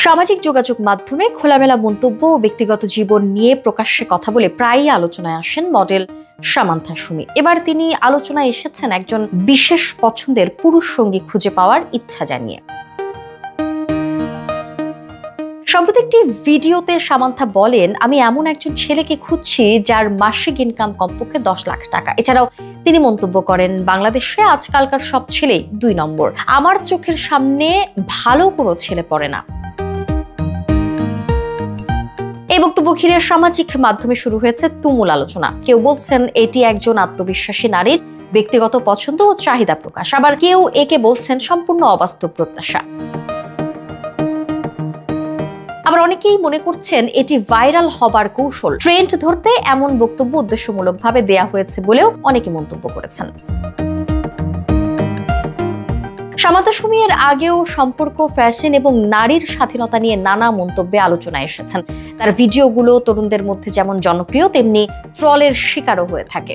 সামাজিক যোগাযোগ মাধ্যমে খোলামেলা মন্তব্য ও ব্যক্তিগত জীবন নিয়ে প্রকাশ্যে কথা বলে প্রায়ই আলোচনায় আসেন মডেল সামান্থা সুমি। এবার তিনি আলোচনায় এসেছেন একজন বিশেষ পছন্দের পুরুষ সঙ্গী খুঁজে পাওয়ার ইচ্ছা জানিয়ে। সম্প্রতি একটি ভিডিওতে সামান্থা বলেন, আমি এমন একজন ছেলেকে খুঁজছি যার মাসিক ইনকাম কমপক্ষে 10 লাখ টাকা। এছাড়াও তিনি মন্তব্য করেন, বাংলাদেশে আজকালকার সব ছেলেই 2 নম্বর। আমার চোখের সামনে ভালো কোনো ছেলে পড়ে না। এই বক্তব্য ঘিরে সামাজিক মাধ্যমে শুরু হয়েছে তুমুল আলোচনা। কেউ বলছেন এটি একজন আত্মবিশ্বাসী নারীর ব্যক্তিগত পছন্দ ও চাহিদা প্রকাশ, আবার কেউ একে বলছেন সম্পূর্ণ অবাস্তব প্রত্যাশা। আবার অনেকেই মনে করছেন এটি ভাইরাল হবার কৌশল, ট্রেন্ড ধরতে এমন বক্তব্য উদ্দেশ্যমূলকভাবে দেয়া হয়েছে বলেও অনেকে মন্তব্য করেছেন। সামান্থা সুমি এর আগেও সম্পর্ক, ফ্যাশন এবং নারীর স্বাধীনতা নিয়ে নানা মন্তব্যে আলোচনায় এসেছেন। তার ভিডিওগুলো তরুণদের মধ্যে যেমন জনপ্রিয়, তেমনি ট্রলের শিকারও হয়ে থাকে।